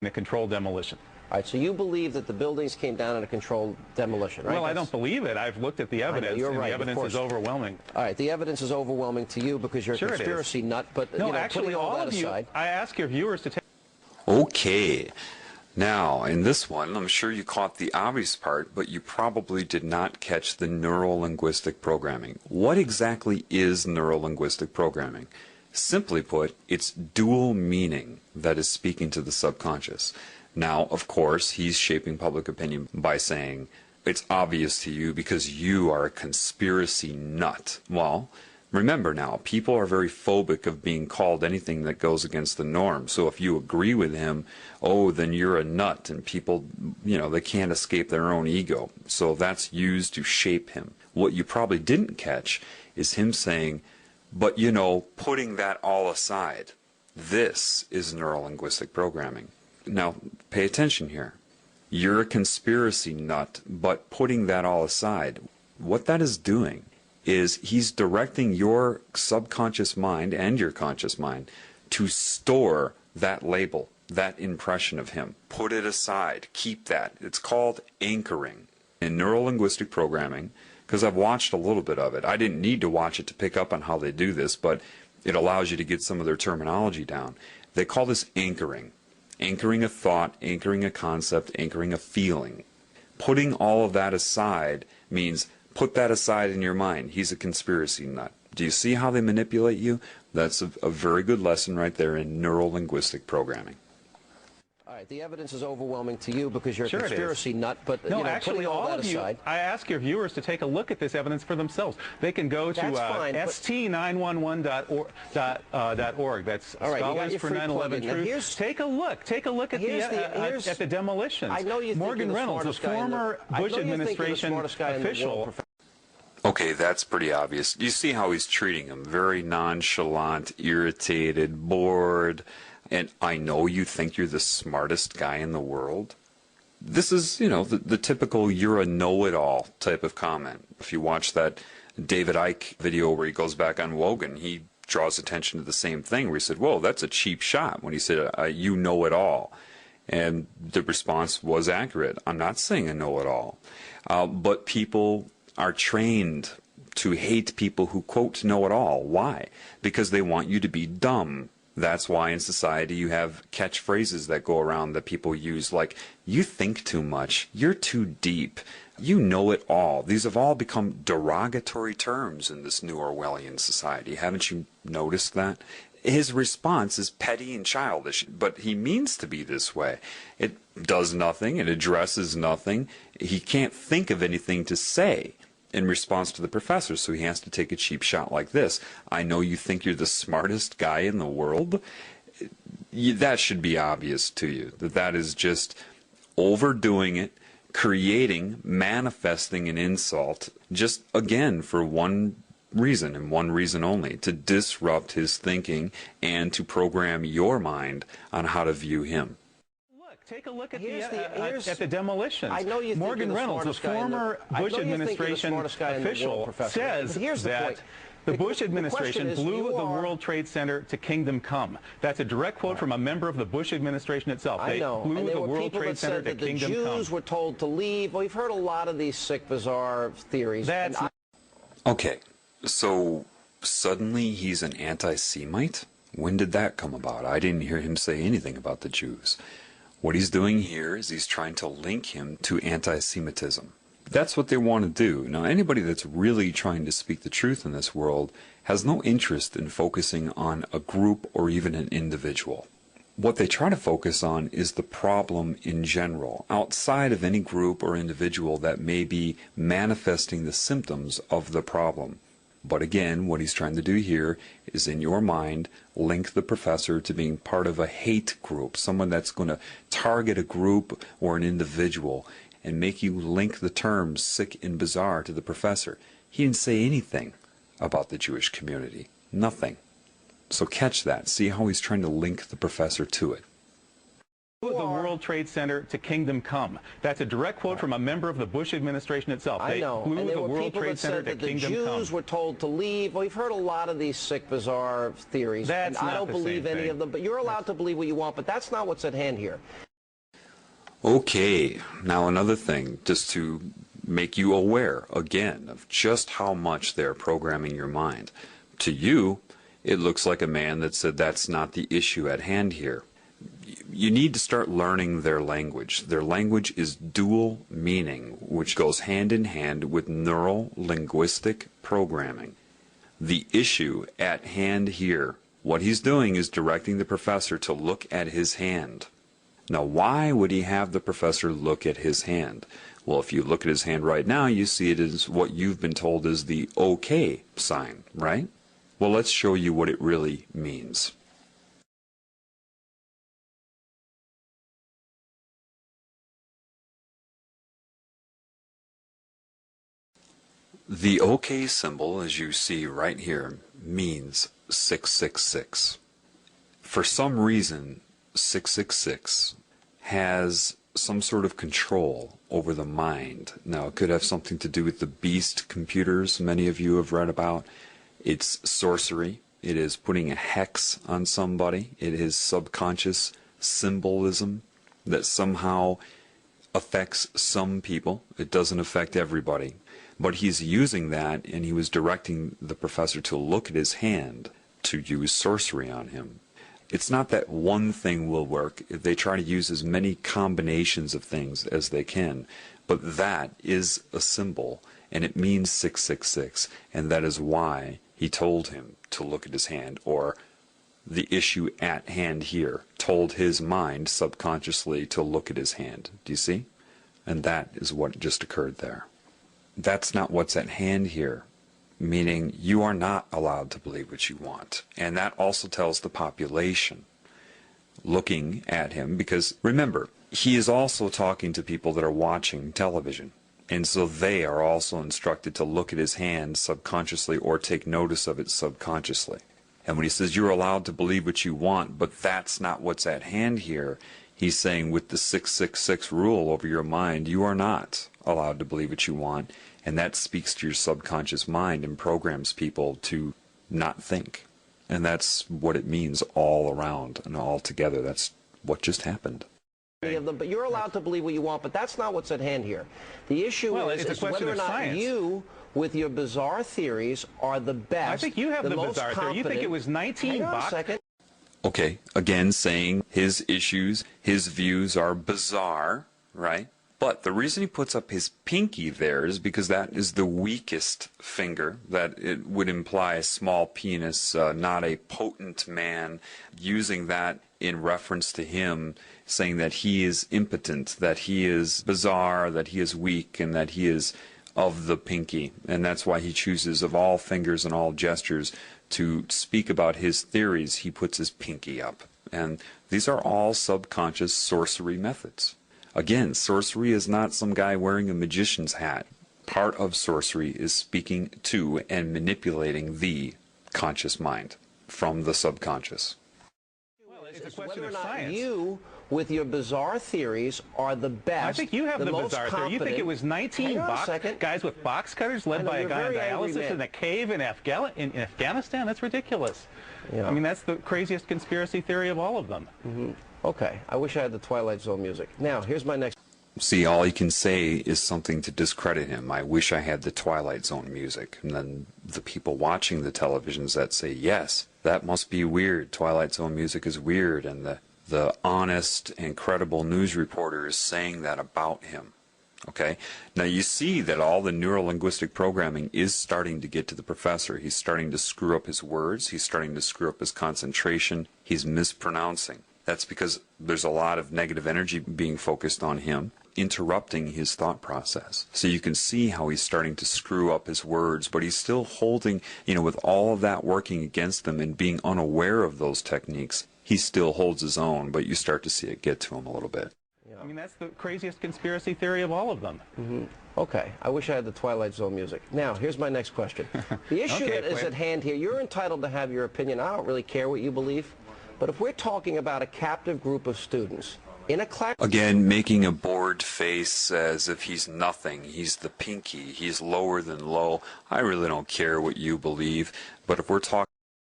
a controlled demolition. All right, so you believe that the buildings came down in a controlled demolition, right? Well, I don't believe it. I've looked at the evidence, you're and right, the evidence is overwhelming. All right, the evidence is overwhelming to you because you're a conspiracy nut, but no, you know, actually, all of you, aside, I ask your viewers to take... Okay. Now, in this one, I'm sure you caught the obvious part, but you probably did not catch the neuro-linguistic programming. What exactly is neuro-linguistic programming? Simply put, it's dual meaning that is speaking to the subconscious. Now, of course, he's shaping public opinion by saying, it's obvious to you because you are a conspiracy nut. Well, remember now, people are very phobic of being called anything that goes against the norm. So if you agree with him, oh, then you're a nut, and people, you know, they can't escape their own ego. So that's used to shape him. What you probably didn't catch is him saying, but, you know, putting that all aside, this is neuro-linguistic programming. Now, pay attention here. You're a conspiracy nut, but putting that all aside, what that is doing is he's directing your subconscious mind and your conscious mind to store that label, that impression of him. Put it aside. Keep that. It's called anchoring. In neuro-linguistic programming, because I've watched a little bit of it, I didn't need to watch it to pick up on how they do this, but it allows you to get some of their terminology down. They call this anchoring. Anchoring a thought, anchoring a concept, anchoring a feeling. Putting all of that aside means put that aside in your mind. He's a conspiracy nut. Do you see how they manipulate you? That's a very good lesson right there in neuro-linguistic programming. all right, the evidence is overwhelming to you because you're a conspiracy nut, but no, you know, actually, putting all that of you, aside, I ask your viewers to take a look at this evidence for themselves. They can go to st911.org. That's Scholars for 9/11 Truth. Take a look. Take a look at the demolitions. I know you Morgan Reynolds, a former Bush administration official. Okay, that's pretty obvious. You see how he's treating him. Very nonchalant, irritated, bored. And I know you think you're the smartest guy in the world. This is, you know, the typical you're a know-it-all type of comment. If you watch that David Icke video where he goes back on Wogan, he draws attention to the same thing where he said, whoa, that's a cheap shot, when he said, you know it all. And the response was accurate. I'm not saying a know-it-all. But people are trained to hate people who, quote, know it all. Why? Because they want you to be dumb. That's why in society you have catchphrases that go around that people use, like, you think too much, you're too deep, you know it all. These have all become derogatory terms in this new Orwellian society. Haven't you noticed that? His response is petty and childish, but he means to be this way. It does nothing, it addresses nothing. He can't think of anything to say in response to the professor, so he has to take a cheap shot like this. I know you think you're the smartest guy in the world. That should be obvious to you, that is just overdoing it, creating, manifesting an insult, just again for one reason and one reason only, to disrupt his thinking and to program your mind on how to view him. Take a look at the demolitions. I know you think Morgan Reynolds, a former Bush administration official, says that the Bush administration blew the World Trade Center to kingdom come. That's a direct quote from a member of the Bush administration itself. They blew the World Trade Center to kingdom come. The Jews were told to leave. Well, we've heard a lot of these sick, bizarre theories. Okay, so suddenly he's an anti-Semite? When did that come about? I didn't hear him say anything about the Jews. What he's doing here is he's trying to link him to anti-Semitism. That's what they want to do. Now, anybody that's really trying to speak the truth in this world has no interest in focusing on a group or even an individual. What they try to focus on is the problem in general, outside of any group or individual that may be manifesting the symptoms of the problem. But again, what he's trying to do here is, in your mind, link the professor to being part of a hate group, someone that's going to target a group or an individual and make you link the terms sick and bizarre to the professor. He didn't say anything about the Jewish community. Nothing. So catch that. See how he's trying to link the professor to it. The World Trade Center to kingdom come. That's a direct quote from a member of the Bush administration itself. They blew the World Trade Center to kingdom come. The Jews were told to leave. Well, we've heard a lot of these sick, bizarre theories. That's and I don't believe any of them. But you're allowed to believe what you want. But that's not what's at hand here. Okay, now another thing, just to make you aware, again, of just how much they're programming your mind. To you, it looks like a man that said that's not the issue at hand here. You need to start learning their language. Their language is dual meaning, which goes hand in hand with neuro-linguistic programming. The issue at hand here, what he's doing is directing the professor to look at his hand. Now, why would he have the professor look at his hand? Well, if you look at his hand right now, you see it as what you've been told is the OK sign, right? Well, let's show you what it really means. The OK symbol, as you see right here, means 666. For some reason, 666 has some sort of control over the mind. Now, it could have something to do with the beast computers many of you have read about. It's sorcery. It is putting a hex on somebody. It is subconscious symbolism that somehow affects some people. It doesn't affect everybody. But he's using that, and he was directing the professor to look at his hand to use sorcery on him. It's not that one thing will work. They try to use as many combinations of things as they can. But that is a symbol, and it means 666, and that is why he told him to look at his hand, or the issue at hand here told his mind subconsciously to look at his hand. Do you see? And that is what just occurred there. That's not what's at hand here, meaning you are not allowed to believe what you want. And that also tells the population looking at him, because remember, he is also talking to people that are watching television. And so they are also instructed to look at his hand subconsciously or take notice of it subconsciously. And when he says you're allowed to believe what you want, but that's not what's at hand here, he's saying with the 666 rule over your mind, you are not allowed to believe what you want. And that speaks to your subconscious mind and programs people to not think. And that's what it means all around and all together. That's what just happened. Of them, but you're allowed to believe what you want, but that's not what's at hand here. The issue is whether or not you, with your bizarre theories, are the best. I think you have the bizarre theory. You think it was 19 bucks? Hang on a second. Okay, again saying his issues, his views are bizarre, right? But the reason he puts up his pinky there is because that is the weakest finger, that it would imply a small penis, not a potent man, using that in reference to him, saying that he is impotent, that he is bizarre, that he is weak, and that he is of the pinky. And that's why he chooses, of all fingers and all gestures, to speak about his theories, he puts his pinky up. And these are all subconscious sorcery methods. Again, sorcery is not some guy wearing a magician's hat. Part of sorcery is speaking to and manipulating the conscious mind from the subconscious. Well, it's a question of science. You, with your bizarre theories, are the best. I think you have the bizarre theory. You think it was 19 guys with box cutters led by a guy on dialysis in a cave in Afghanistan? That's ridiculous. Yeah. I mean, that's the craziest conspiracy theory of all of them. Mm-hmm. Okay, I wish I had the Twilight Zone music. Now, here's my next... See, all he can say is something to discredit him. I wish I had the Twilight Zone music. And then the people watching the televisions that say, yes, that must be weird. Twilight Zone music is weird. And the honest and credible news reporter is saying that about him. Okay? Now you see that all the neuro-linguistic programming is starting to get to the professor. He's starting to screw up his words. He's starting to screw up his concentration. He's mispronouncing. That's because there's a lot of negative energy being focused on him, interrupting his thought process. So you can see how he's starting to screw up his words, but he's still holding, with all of that working against him and being unaware of those techniques, he still holds his own, but you start to see it get to him a little bit. Yeah. I mean, that's the craziest conspiracy theory of all of them. Mm-hmm. Okay, I wish I had the Twilight Zone music. Now, here's my next question. The issue that is at hand here, you're entitled to have your opinion. I don't really care what you believe. But if we're talking about a captive group of students in a class... Again, making a bored face as if he's nothing. He's the pinky. He's lower than low. I really don't care what you believe. But if we're talking...